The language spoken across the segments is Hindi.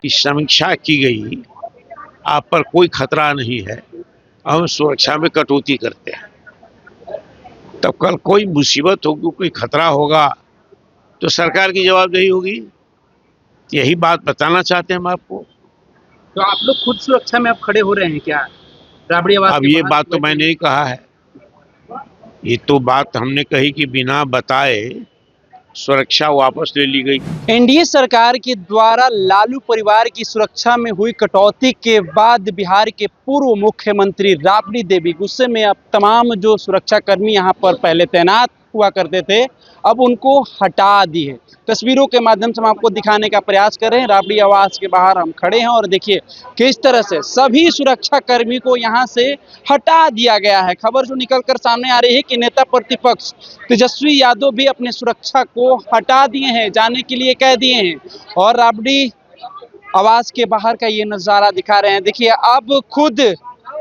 की समीक्षा की गई, आप पर कोई खतरा नहीं है, हम सुरक्षा में कटौती करते हैं। तब कल कोई मुसीबत होगी, कोई खतरा होगा तो सरकार की जवाबदेही होगी। यही बात बताना चाहते हैं हम आपको। तो आप लोग खुद सुरक्षा में अब खड़े हो रहे हैं क्या? राबड़ी आवास अब ये बात तो मैंने नहीं कहा है, ये तो बात हमने कही कि बिना बताए सुरक्षा वापस ले ली गई। एनडीए सरकार के द्वारा लालू परिवार की सुरक्षा में हुई कटौती के बाद बिहार के पूर्व मुख्यमंत्री राबड़ी देवी गुस्से में अब तमाम जो सुरक्षाकर्मी यहां पर पहले तैनात हुआ करते थे, अब उनको हटा दी है। तस्वीरों के माध्यम से हम आपको दिखाने का प्रयास कर रहे हैं। राबड़ी आवास के बाहर हम खड़े हैं और देखिए किस तरह से सभी सुरक्षाकर्मी को यहां से हटा दिया गया है। खबर जो निकलकर सामने आ रही है कि नेता प्रतिपक्ष तेजस्वी यादव भी अपने सुरक्षा को हटा दिए हैं, जाने के लिए कह दिए हैं और राबड़ी आवास के बाहर का ये नजारा दिखा रहे हैं। देखिए अब खुद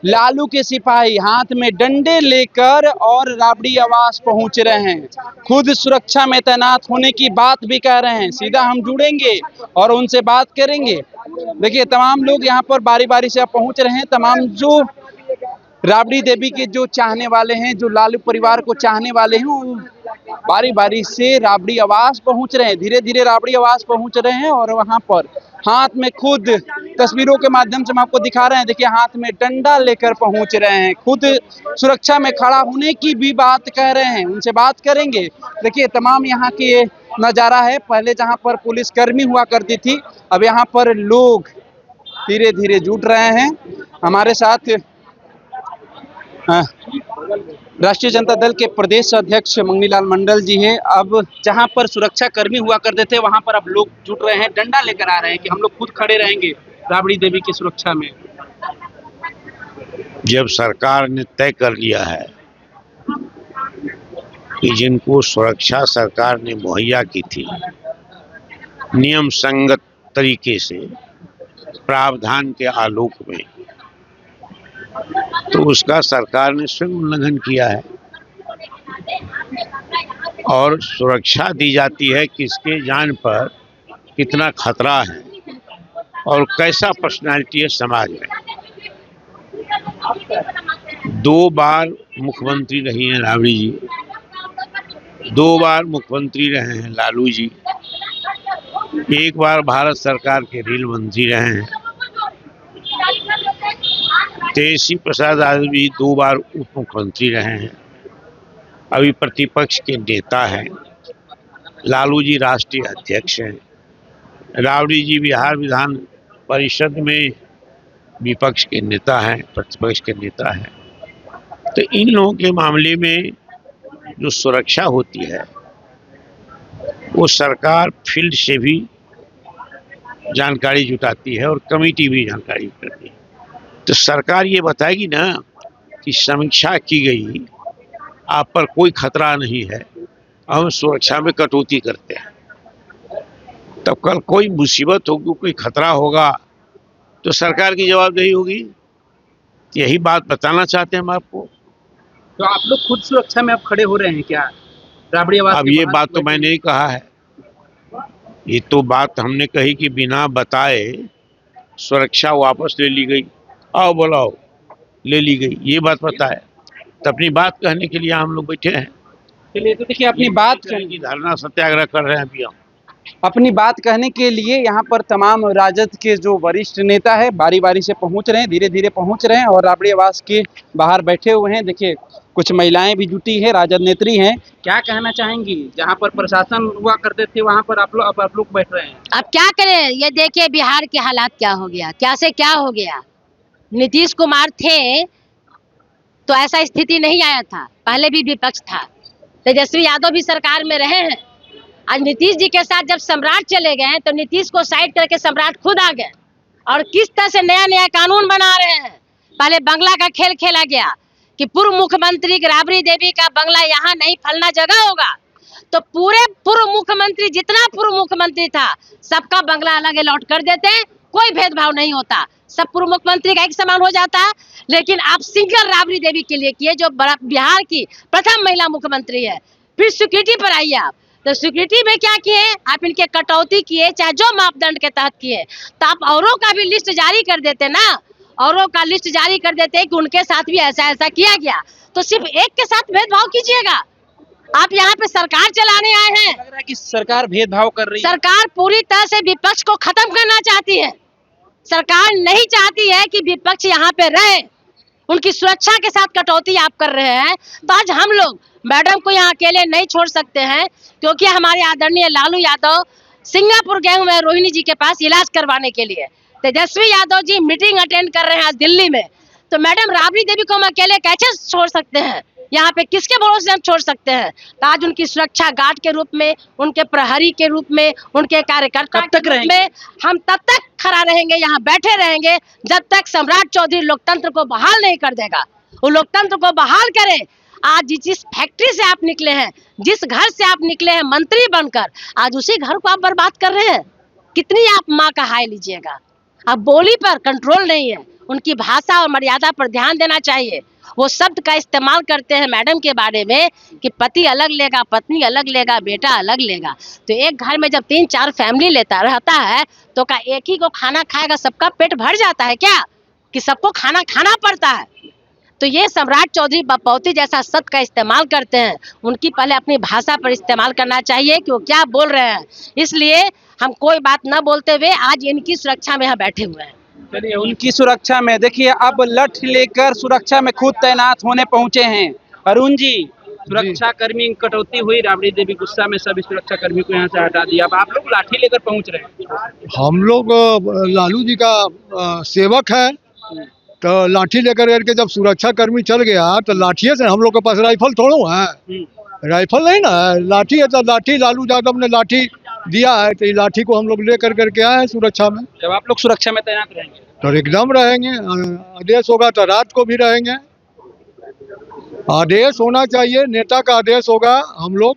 लालू के सिपाही हाथ में डंडे लेकर और राबड़ी आवास पहुंच रहे हैं, खुद सुरक्षा में तैनात होने की बात भी कह रहे हैं। सीधा हम जुड़ेंगे और उनसे बात करेंगे। देखिए तमाम लोग यहाँ पर बारी बारी से पहुंच रहे हैं। तमाम जो राबड़ी देवी के जो चाहने वाले हैं, जो लालू परिवार को चाहने वाले हैं, वो बारी बारी से राबड़ी आवास पहुंच रहे हैं। धीरे धीरे राबड़ी आवास पहुंच रहे हैं और वहां पर हाथ में खुद तस्वीरों के माध्यम से हम आपको दिखा रहे हैं। देखिए हाथ में डंडा लेकर पहुंच रहे हैं, खुद सुरक्षा में खड़ा होने की भी बात कह रहे हैं। उनसे बात करेंगे। देखिए तमाम यहाँ की ये नज़ारा है। पहले जहाँ पर पुलिसकर्मी हुआ करती थी, अब यहाँ पर लोग धीरे धीरे जुट रहे हैं। हमारे साथ राष्ट्रीय जनता दल के प्रदेश अध्यक्ष मंगनीलाल मंडल जी हैं। अब जहां पर सुरक्षा कर्मी हुआ करते थे वहां पर अब लोग जुट रहे हैं, डंडा लेकर आ रहे हैं कि हम लोग खुद खड़े रहेंगे राबड़ी देवी की सुरक्षा में। जब सरकार ने तय कर लिया है कि जिनको सुरक्षा सरकार ने मुहैया की थी नियम संगत तरीके से, प्रावधान के आलोक में, तो उसका सरकार ने स्वयं उल्लंघन किया है। और सुरक्षा दी जाती है किसके जान पर कितना खतरा है और कैसा पर्सनालिटी है समाज में। 2 बार मुख्यमंत्री रही हैं राबड़ी जी, 2 बार मुख्यमंत्री रहे हैं लालू जी, 1 बार भारत सरकार के रेल मंत्री रहे हैं। तेजस्वी प्रसाद यादव भी 2 बार उप मुख्यमंत्री रहे हैं, अभी प्रतिपक्ष के नेता हैं। लालू जी राष्ट्रीय अध्यक्ष हैं, राबड़ी जी बिहार विधान परिषद में विपक्ष के नेता हैं, प्रतिपक्ष के नेता हैं। तो इन लोगों के मामले में जो सुरक्षा होती है वो सरकार फील्ड से भी जानकारी जुटाती है और कमेटी भी जानकारी जुटाती है। तो सरकार ये बताएगी ना कि समीक्षा की गई, आप पर कोई खतरा नहीं है, हम सुरक्षा में कटौती करते हैं। तब कल कोई मुसीबत होगी, कोई खतरा होगा तो सरकार की जवाबदेही होगी। यही बात बताना चाहते हैं हम आपको। तो आप लोग खुद सुरक्षा में अब खड़े हो रहे हैं क्या? राबड़ी आवास अब ये बात तो मैंने नहीं कहा है, ये तो बात हमने कही कि बिना बताए सुरक्षा वापस ले ली गई। आओ बुलाओ, ले ली गई, ये बात पता है। तो अपनी बात कहने के लिए हम लोग बैठे हैं। चलिए तो देखिए अपनी बात की धरना सत्याग्रह कर रहे हैं अभी हम। अपनी बात कहने के लिए यहाँ पर तमाम राजद के जो वरिष्ठ नेता है बारी बारी से पहुँच रहे हैं, धीरे धीरे पहुँच रहे हैं और राबड़ी आवास के बाहर बैठे हुए हैं। देखिए कुछ महिलाएं भी जुटी है, राजद नेत्री हैं। क्या कहना चाहेंगी? जहाँ पर प्रशासन हुआ करते थे वहाँ पर आप लोग बैठ रहे हैं। अब क्या करें, ये देखिए बिहार के हालात क्या हो गया, क्या से क्या हो गया। नीतीश कुमार थे तो ऐसा स्थिति नहीं आया था, पहले भी विपक्ष था, तेजस्वी यादव भी सरकार में रहे हैं। आज नीतीश जी के साथ जब सम्राट चले गए तो नीतीश को साइड करके सम्राट खुद आ गए और किस तरह से नया नया कानून बना रहे हैं। पहले बंगला का खेल खेला गया कि पूर्व मुख्यमंत्री राबड़ी देवी का बंगला यहाँ नहीं, फलना जगह होगा। तो पूरे पूर्व मुख्यमंत्री, जितना पूर्व मुख्यमंत्री था, सबका बंगला अलग अलॉट कर देते हैं, कोई भेदभाव नहीं होता। सब पूर्व मुख्यमंत्री का एक समान हो जाता है। लेकिन आप सिंगल राबड़ी देवी के लिए किए, जो बिहार की प्रथम महिला मुख्यमंत्री है। फिर सिक्योरिटी पर आइए आप, तो सिक्योरिटी में क्या किए आप? इनके कटौती किए, चाहे जो मापदंड के तहत किए, तो आप औरों का भी लिस्ट जारी कर देते ना, औरों का लिस्ट जारी कर देते कि उनके साथ भी ऐसा ऐसा किया गया। तो सिर्फ एक के साथ भेदभाव कीजिएगा। आप यहाँ पे सरकार चलाने आए हैं। लग रहा है कि सरकार भेदभाव कर रही है। सरकार पूरी तरह से विपक्ष को खत्म करना चाहती है। सरकार नहीं चाहती है कि विपक्ष यहाँ पे रहे। उनकी सुरक्षा के साथ कटौती आप कर रहे हैं। तो आज हम लोग मैडम को यहाँ अकेले नहीं छोड़ सकते हैं, क्योंकि हमारे आदरणीय लालू यादव सिंगापुर गए हुए हैं रोहिणी जी के पास इलाज करवाने के लिए। तेजस्वी यादव जी मीटिंग अटेंड कर रहे हैं आज दिल्ली में। तो मैडम राबड़ी देवी को हम अकेले कैसे छोड़ सकते हैं? यहाँ पे किसके भरोसे हम छोड़ सकते हैं? तो आज उनकी सुरक्षा गार्ड के रूप में, उनके प्रहरी के रूप में, उनके कार्यकर्ता के रूप में हम तब तक खड़ा रहेंगे, यहाँ बैठे रहेंगे, जब तक सम्राट चौधरी लोकतंत्र को बहाल नहीं कर देगा। वो लोकतंत्र को बहाल करे। आज जिस फैक्ट्री से आप निकले हैं, जिस घर से आप निकले हैं मंत्री बनकर, आज उसी घर को आप बर्बाद कर रहे हैं। कितनी आप माँ का हाय लीजिएगा। अब बोली पर कंट्रोल नहीं है, उनकी भाषा और मर्यादा पर ध्यान देना चाहिए। वो शब्द का इस्तेमाल करते हैं मैडम के बारे में कि पति अलग लेगा, पत्नी अलग लेगा, बेटा अलग लेगा। तो एक घर में जब 3-4 फैमिली लेता रहता है, तो क्या एक ही को खाना खाएगा सबका पेट भर जाता है क्या? कि सबको खाना खाना पड़ता है? तो ये सम्राट चौधरी बपौती जैसा शब्द का इस्तेमाल करते हैं। उनकी पहले अपनी भाषा पर इस्तेमाल करना चाहिए कि वो क्या बोल रहे हैं। इसलिए हम कोई बात न बोलते हुए आज इनकी सुरक्षा में यहाँ बैठे हुए हैं। चलिए, उनकी सुरक्षा में देखिए, अब लठ लेकर सुरक्षा में खुद तैनात होने पहुंचे हैं। अरुण जी, सुरक्षा कर्मी कटौती हुई, राबड़ी देवी गुस्सा में सभी सुरक्षा कर्मी को यहाँ से हटा दिया। अब आप लोग लाठी लेकर पहुंच रहे हैं। हम लोग लालू जी का सेवक है, तो लाठी लेकर करके जब सुरक्षा कर्मी चल गया तो लाठिए से, हम लोग के पास राइफल थोड़ो है, राइफल नहीं ना है, लाठी है। तो लाठी लालू यादव ने लाठी दिया है, तो ये लाठी को हम लोग लेकर करके आए हैं सुरक्षा में। जब आप लोग सुरक्षा में तैनात रहेंगे तो एकदम रहेंगे, आदेश होगा तो रात को भी रहेंगे। आदेश होना चाहिए, नेता का आदेश होगा। हम लोग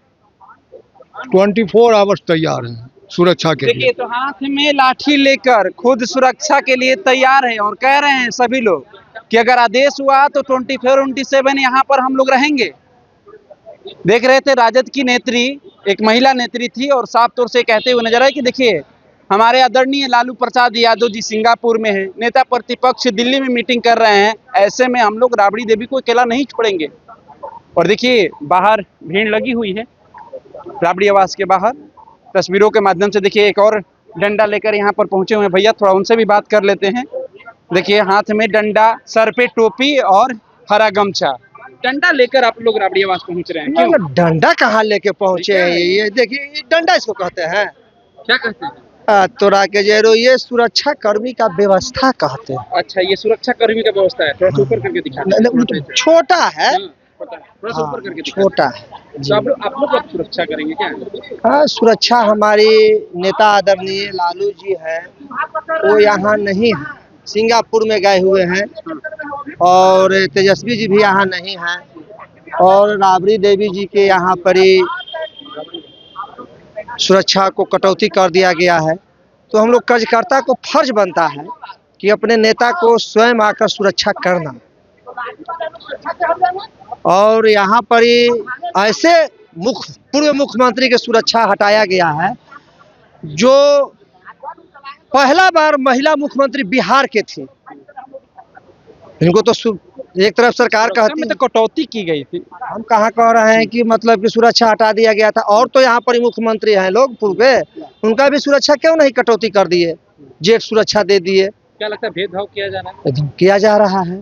24 आवर्स तैयार हैं सुरक्षा के लिए। देखिए, तो हाथ में लाठी लेकर खुद सुरक्षा के लिए तैयार है और कह रहे हैं सभी लोग कि अगर आदेश हुआ तो 24/7 यहाँ पर हम लोग रहेंगे। देख रहे थे राजद की नेत्री, एक महिला नेत्री थी, और साफ तौर से कहते हुए नजर आए कि देखिए, हमारे आदरणीय लालू प्रसाद यादव जी सिंगापुर में हैं, नेता प्रतिपक्ष दिल्ली में मीटिंग कर रहे हैं। ऐसे में हम लोग राबड़ी देवी को अकेला नहीं छोड़ेंगे। और देखिए, बाहर भीड़ लगी हुई है राबड़ी आवास के बाहर। तस्वीरों के माध्यम से देखिए, एक और डंडा लेकर यहाँ पर पहुंचे हुए हैं भैया, थोड़ा उनसे भी बात कर लेते हैं। देखिए, हाथ में डंडा, सर पे टोपी और हरा गमछा, डंडा लेकर आप लोग राबड़ी आवास पहुंच रहे हैं। क्यों? डंडा कहाँ लेके पहुंचे हैं? ये देखिए, ये डंडा इसको कहते हैं। क्या कहते हैं? तोरा के जेरो, ये सुरक्षा कर्मी का व्यवस्था कहते हैं। अच्छा, ये सुरक्षा कर्मी का व्यवस्था है। थोड़ा ऊपर करके दिखा। छोटा है, थोड़ा सा ऊपर करके दिखा। छोटा है। तो आप लोग अब सुरक्षा करेंगे क्या? हाँ, सुरक्षा हमारी नेता आदरणीय लालू जी है, वो यहाँ नहीं है, सिंगापुर में गए हुए हैं। और तेजस्वी जी भी यहाँ नहीं है, और राबड़ी देवी जी के यहाँ पर ही सुरक्षा को कटौती कर दिया गया है। तो हम लोग कार्यकर्ता को फर्ज बनता है कि अपने नेता को स्वयं आकर सुरक्षा करना। और यहाँ पर ही ऐसे पूर्व मुख्यमंत्री की सुरक्षा हटाया गया है जो पहला बार महिला मुख्यमंत्री बिहार के थे। इनको तो एक तरफ सरकार कहती है तो कटौती की गई थी। हम कहाँ कह रहे हैं कि मतलब कि सुरक्षा हटा दिया गया था। और तो यहाँ पर ही मुख्यमंत्री हैं लोग पूर्व के, उनका भी सुरक्षा क्यों नहीं कटौती कर दिए, जेट सुरक्षा दे दिए। क्या लगता है भेदभाव किया जा रहा है? किया जा रहा है।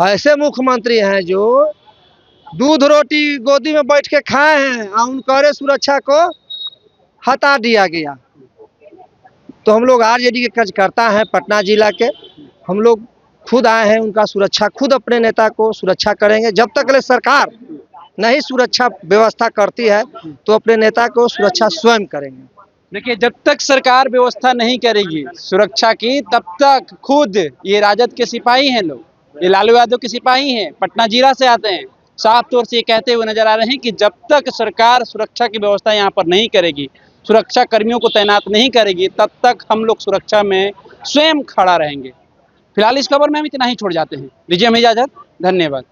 ऐसे मुख्यमंत्री हैं जो दूध रोटी गोदी में बैठ के खाए हैं और उनके सुरक्षा को हटा दिया गया। तो हम लोग आरजेडी के कार्यकर्ता हैं पटना जिला के, हम लोग खुद आए हैं, उनका सुरक्षा खुद अपने नेता को सुरक्षा करेंगे। जब तक ले सरकार नहीं सुरक्षा व्यवस्था करती है तो अपने नेता को सुरक्षा स्वयं करेंगे। देखिए, जब तक सरकार व्यवस्था नहीं करेगी सुरक्षा की, तब तक खुद ये राजद के सिपाही हैं लोग, ये लालू यादव के सिपाही हैं, पटना जिला से आते हैं, साफ तौर से ये कहते हुए नजर आ रहे हैं कि जब तक सरकार सुरक्षा की व्यवस्था यहाँ पर नहीं करेगी, सुरक्षा कर्मियों को तैनात नहीं करेगी, तब तक हम लोग सुरक्षा में स्वयं खड़ा रहेंगे। फिलहाल इस खबर में हम इतना ही छोड़ जाते हैं। दीजिए हमें इजाजत, धन्यवाद।